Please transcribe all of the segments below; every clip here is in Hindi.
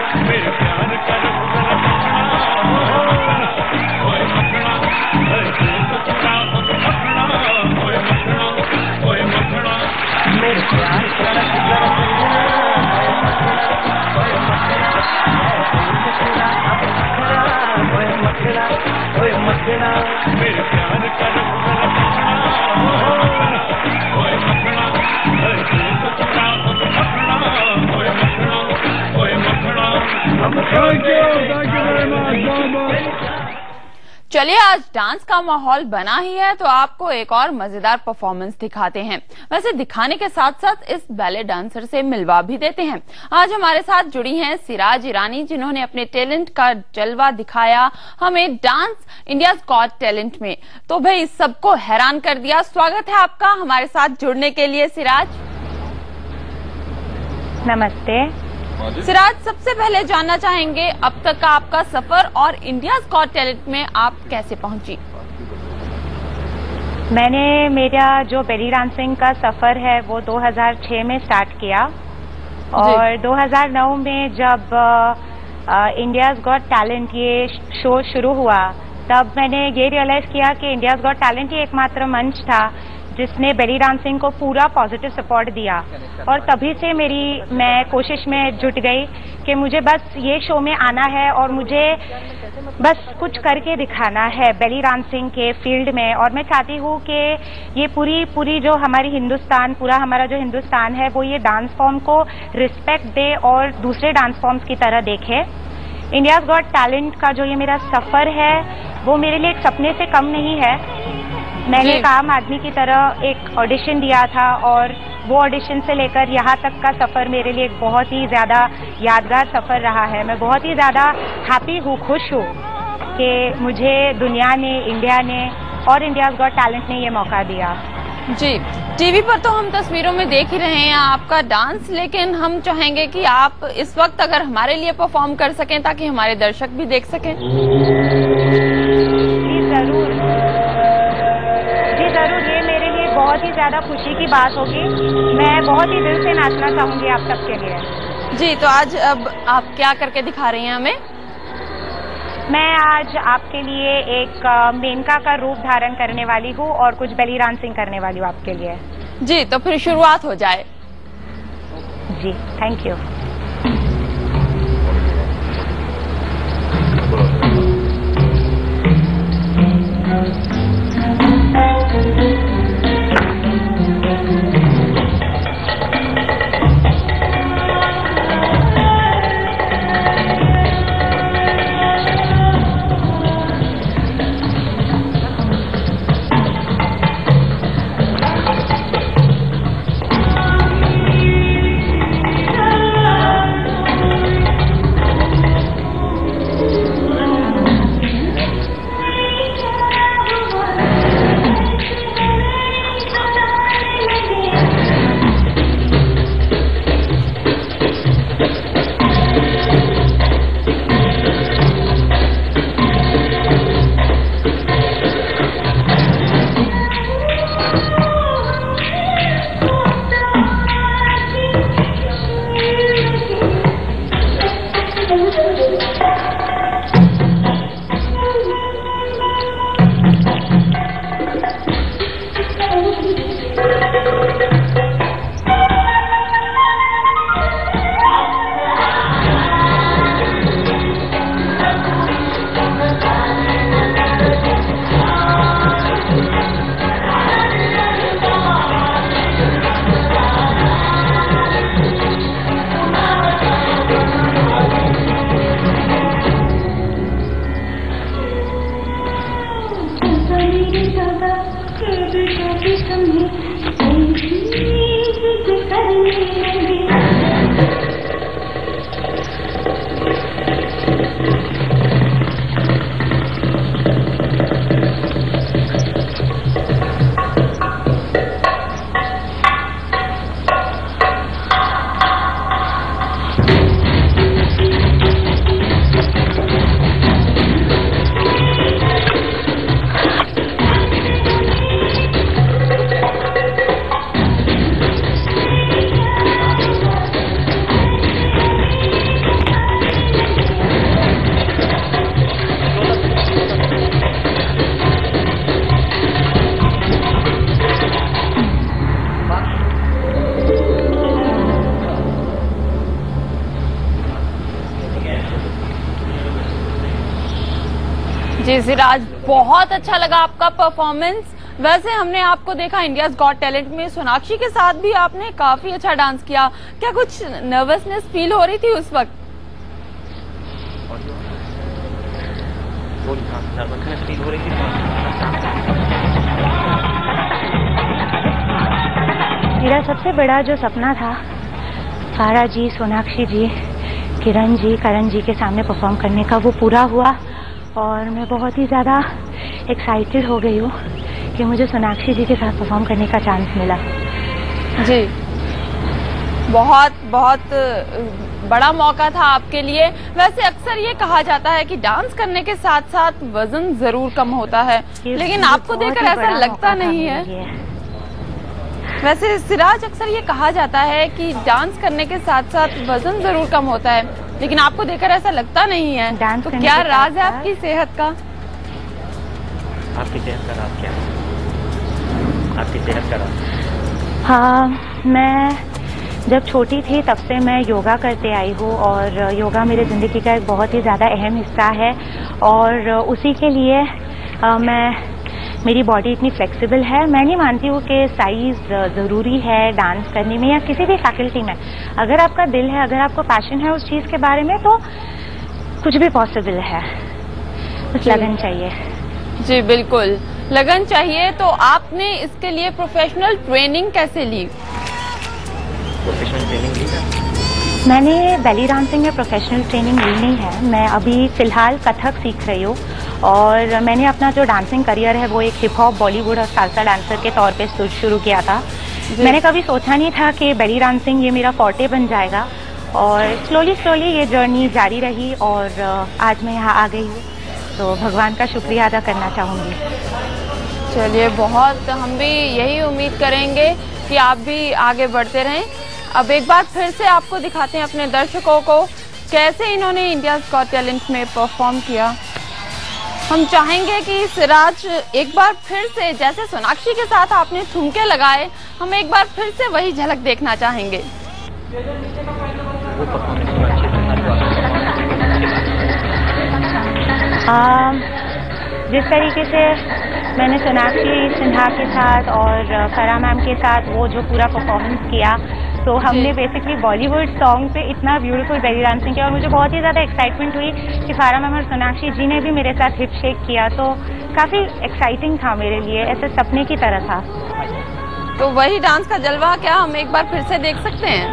मेरे प्यार का रंग जरा देखना, ओए मखना, मखना, ओए मखना, ओए मखना, मेरे प्यार का रंग जरा देखना, ओए मखना, ओए मखना, ओए मखना, मेरे प्यार का रंग जरा देखना, ओए मखना, मखना, ओए मखना, ओए मखना। Thank you very much. चलिए, आज डांस का माहौल बना ही है तो आपको एक और मजेदार परफॉर्मेंस दिखाते हैं। वैसे दिखाने के साथ साथ इस बैले डांसर से मिलवा भी देते हैं। आज हमारे साथ जुड़ी हैं सिराज ईरानी, जिन्होंने अपने टैलेंट का जलवा दिखाया हमें डांस इंडियाज गॉट टैलेंट में, तो भाई सबको हैरान कर दिया। स्वागत है आपका हमारे साथ जुड़ने के लिए सिराज। नमस्ते सिराज, सबसे पहले जानना चाहेंगे अब तक का आपका सफर और इंडियाज गॉट टैलेंट में आप कैसे पहुंची? मैंने मेरा जो बेली डांसिंग का सफर है वो 2006 में स्टार्ट किया और 2009 में जब इंडियाज गॉट टैलेंट ये शो शुरू हुआ तब मैंने ये रियलाइज किया कि इंडियाज गॉट टैलेंट ही एकमात्र मंच था जिसने बेली डांसिंग को पूरा पॉजिटिव सपोर्ट दिया। और तभी से मैं कोशिश में जुट गई कि मुझे बस ये शो में आना है और मुझे बस कुछ करके दिखाना है बेली डांसिंग के फील्ड में। और मैं चाहती हूँ कि ये पूरी जो हमारी हमारा जो हिंदुस्तान है वो ये डांस फॉर्म को रिस्पेक्ट दे और दूसरे डांस फॉर्म्स की तरह देखे। इंडियाज गॉट टैलेंट का जो ये मेरा सफर है वो मेरे लिए एक सपने से कम नहीं है। मैंने एक आम आदमी की तरह एक ऑडिशन दिया था और वो ऑडिशन से लेकर यहाँ तक का सफर मेरे लिए एक बहुत ही ज्यादा यादगार सफर रहा है। मैं बहुत ही ज्यादा हैप्पी हूँ, खुश हूँ कि मुझे दुनिया ने, इंडिया ने और इंडियाज गॉट टैलेंट ने ये मौका दिया। जी, टीवी पर तो हम तस्वीरों में देख ही रहे हैं आपका डांस, लेकिन हम चाहेंगे कि आप इस वक्त अगर हमारे लिए परफॉर्म कर सकें ताकि हमारे दर्शक भी देख सकें। जी जरूर, ये मेरे लिए बहुत ही ज्यादा खुशी की बात होगी। मैं बहुत ही दिल से नाचना चाहूंगी आप सबके लिए। जी, तो आज अब आप क्या करके दिखा रही हैं हमें? मैं आज आपके लिए एक मेनका का रूप धारण करने वाली हूँ और कुछ बेली डांसिंग करने वाली हूँ आपके लिए। जी, तो फिर शुरुआत हो जाए। जी, थैंक यू। जी सिराज, बहुत अच्छा लगा आपका परफॉर्मेंस। वैसे हमने आपको देखा इंडियाज गॉट टैलेंट में, सोनाक्षी के साथ भी आपने काफी अच्छा डांस किया। क्या कुछ नर्वसनेस फील हो रही थी उस वक्त? नर्वसनेस फील हो रही थी। मेरा सबसे बड़ा जो सपना था फारा जी, सोनाक्षी जी, किरण जी, करण जी के सामने परफॉर्म करने का, वो पूरा हुआ और मैं बहुत ही ज़्यादा एक्साइटेड हो गई हूँ कि मुझे सोनाक्षी जी के साथ परफॉर्म करने का चांस मिला। जी, बहुत बहुत बड़ा मौका था आपके लिए। वैसे अक्सर ये कहा जाता है कि डांस करने के साथ साथ वजन जरूर कम होता है, लेकिन आपको देखकर ऐसा लगता नहीं है। वैसे सिराज, अक्सर ये कहा जाता है कि डांस करने के साथ साथ वजन जरूर कम होता है, लेकिन आपको देखकर ऐसा लगता नहीं है। तो क्या राज है आपकी सेहत का? आपकी सेहत का राज क्या है? आपकी सेहत का राज? हाँ, मैं जब छोटी थी तब से मैं योगा करते आई हूँ और योगा मेरी ज़िंदगी का एक बहुत ही ज़्यादा अहम हिस्सा है और उसी के लिए मेरी बॉडी इतनी फ्लेक्सिबल है। मैं नहीं मानती हूँ कि साइज ज़रूरी है डांस करने में या किसी भी फैकल्टी में। अगर आपका दिल है, अगर आपको पैशन है उस चीज़ के बारे में, तो कुछ भी पॉसिबल है। बस लगन चाहिए। जी बिल्कुल, लगन चाहिए। तो आपने इसके लिए प्रोफेशनल ट्रेनिंग कैसे ली? प्रोफेशनल ट्रेनिंग ली है? मैंने बेली डांसिंग में प्रोफेशनल ट्रेनिंग ली नहीं है। मैं अभी फ़िलहाल कथक सीख रही हूँ और मैंने अपना जो डांसिंग करियर है वो एक हिप हॉप, बॉलीवुड और सालसा डांसर के तौर पे शुरू किया था। मैंने कभी सोचा नहीं था कि बेली डांसिंग ये मेरा फॉर्टे बन जाएगा और स्लोली ये जर्नी जारी रही और आज मैं यहाँ आ गई हूँ, तो भगवान का शुक्रिया अदा करना चाहूँगी। चलिए, बहुत हम भी यही उम्मीद करेंगे कि आप भी आगे बढ़ते रहें। अब एक बार फिर से आपको दिखाते हैं अपने दर्शकों को कैसे इन्होंने इंडियाज गॉट टैलेंट में परफॉर्म किया। हम चाहेंगे कि सिराज एक बार फिर से, जैसे सोनाक्षी के साथ आपने ठुमके लगाए, हम एक बार फिर से वही झलक देखना चाहेंगे। जिस तरीके से मैंने सोनाक्षी सिन्हा के साथ और फरा मैम के साथ वो जो पूरा परफॉर्मेंस किया, तो हमने बेसिकली बॉलीवुड सॉन्ग पे इतना ब्यूटीफुल बेली डांसिंग किया और मुझे बहुत ही ज़्यादा एक्साइटमेंट हुई कि फारा मैम और सोनाक्षी जी ने भी मेरे साथ हिप शेक किया, तो काफ़ी एक्साइटिंग था मेरे लिए, ऐसे सपने की तरह था। तो वही डांस का जलवा क्या हम एक बार फिर से देख सकते हैं?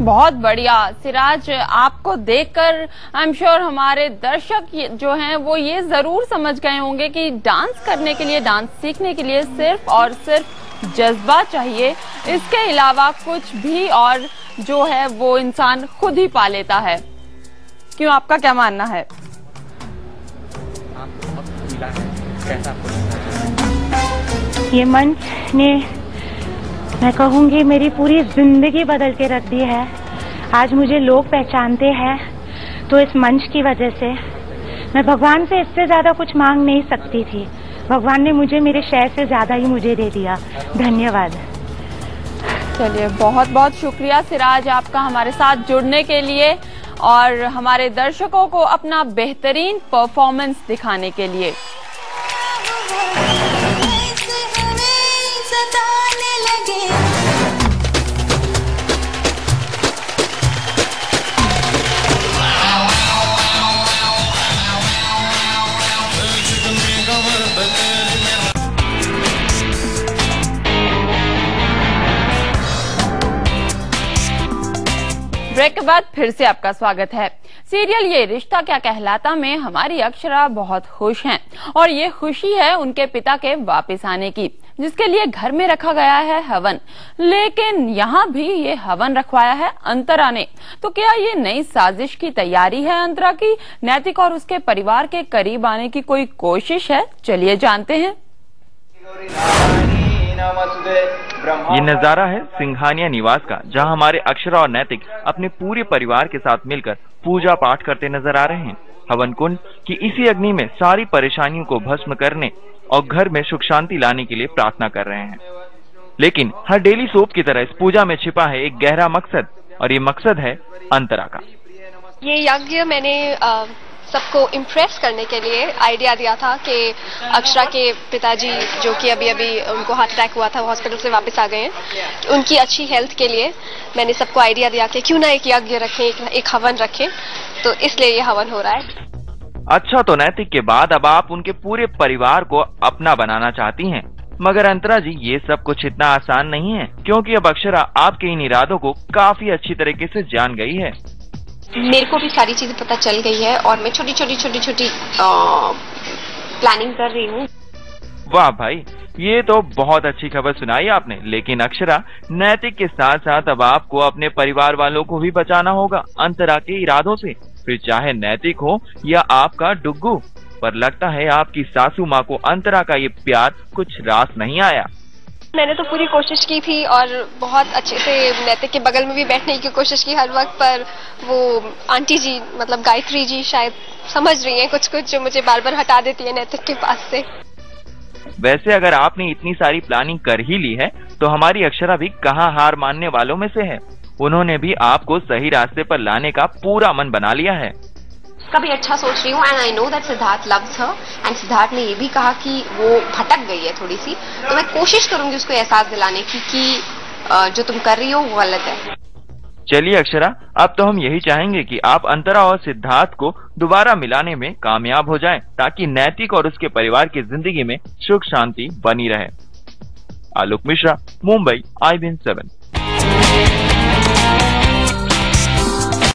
बहुत बढ़िया सिराज, आपको देखकर आई एम श्योर हमारे दर्शक जो हैं वो ये जरूर समझ गए होंगे कि डांस करने के लिए, डांस सीखने के लिए सिर्फ और सिर्फ जज्बा चाहिए, इसके अलावा कुछ भी और जो है वो इंसान खुद ही पा लेता है। क्यों, आपका क्या मानना है? ये मंच ने, मैं कहूँगी, मेरी पूरी जिंदगी बदल के रख दी है। आज मुझे लोग पहचानते हैं तो इस मंच की वजह से। मैं भगवान से इससे ज्यादा कुछ मांग नहीं सकती थी। भगवान ने मुझे मेरे शेयर से ज्यादा ही मुझे दे दिया। धन्यवाद। चलिए, बहुत बहुत शुक्रिया सिराज आपका हमारे साथ जुड़ने के लिए और हमारे दर्शकों को अपना बेहतरीन परफॉर्मेंस दिखाने के लिए। ब्रेक के बाद फिर से आपका स्वागत है। सीरियल ये रिश्ता क्या कहलाता में हमारी अक्षरा बहुत खुश हैं और ये खुशी है उनके पिता के वापस आने की, जिसके लिए घर में रखा गया है हवन। लेकिन यहाँ भी ये हवन रखवाया है अंतरा ने। तो क्या ये नई साजिश की तैयारी है अंतरा की? नैतिक और उसके परिवार के करीब आने की कोई कोशिश है? चलिए जानते हैं। ये नजारा है सिंघानिया निवास का, जहां हमारे अक्षरा और नैतिक अपने पूरे परिवार के साथ मिलकर पूजा पाठ करते नजर आ रहे हैं। हवन कुंड की इसी अग्नि में सारी परेशानियों को भस्म करने और घर में सुख शांति लाने के लिए प्रार्थना कर रहे हैं। लेकिन हर डेली सोप की तरह इस पूजा में छिपा है एक गहरा मकसद, और ये मकसद है अंतरा का। ये यज्ञ मैंने सबको इम्प्रेस करने के लिए आइडिया दिया था कि अक्षरा के पिताजी, जो कि अभी उनको हार्ट अटैक हुआ था, हॉस्पिटल से वापस आ गए हैं, उनकी अच्छी हेल्थ के लिए मैंने सबको आइडिया दिया कि क्यों ना एक यज्ञ रखें, एक हवन रखें। तो इसलिए ये हवन हो रहा है। अच्छा, तो नैतिक के बाद अब आप उनके पूरे परिवार को अपना बनाना चाहती हैं, मगर अंतरा जी ये सब कुछ इतना आसान नहीं है, क्योंकि अब अक्षरा आपके इन इरादों को काफी अच्छी तरीके से जान गई है। मेरे को भी सारी चीजें पता चल गई है और मैं छोटी छोटी प्लानिंग कर रही हूँ। वाह भाई, ये तो बहुत अच्छी खबर सुनाई आपने। लेकिन अक्षरा, नैतिक के साथ साथ अब आपको अपने परिवार वालों को भी बचाना होगा अंतरा के इरादों से, फिर चाहे नैतिक हो या आपका डुग्गू। पर लगता है आपकी सासू माँ को अंतरा का ये प्यार कुछ रास नहीं आया। मैंने तो पूरी कोशिश की थी और बहुत अच्छे से नैतिक के बगल में भी बैठने की कोशिश की हर वक्त, पर वो आंटी जी, मतलब गायत्री जी शायद समझ रही हैं कुछ जो मुझे बार बार हटा देती है नैतिक के पास से। वैसे अगर आपने इतनी सारी प्लानिंग कर ही ली है तो हमारी अक्षरा भी कहाँ हार मानने वालों में से है। उन्होंने भी आपको सही रास्ते पर लाने का पूरा मन बना लिया है। कभी अच्छा सोच रही हूँ and I know that Siddharth loves her, and Siddharth ने ये भी कहा कि वो भटक गई है थोड़ी सी, तो मैं कोशिश करूंगी उसको एहसास दिलाने की कि जो तुम कर रही हो वो गलत है। चलिए अक्षरा, अब तो हम यही चाहेंगे कि आप अंतरा और सिद्धार्थ को दोबारा मिलाने में कामयाब हो जाएं, ताकि नैतिक और उसके परिवार की जिंदगी में सुख शांति बनी रहे। आलोक मिश्रा, मुंबई, IBN 7।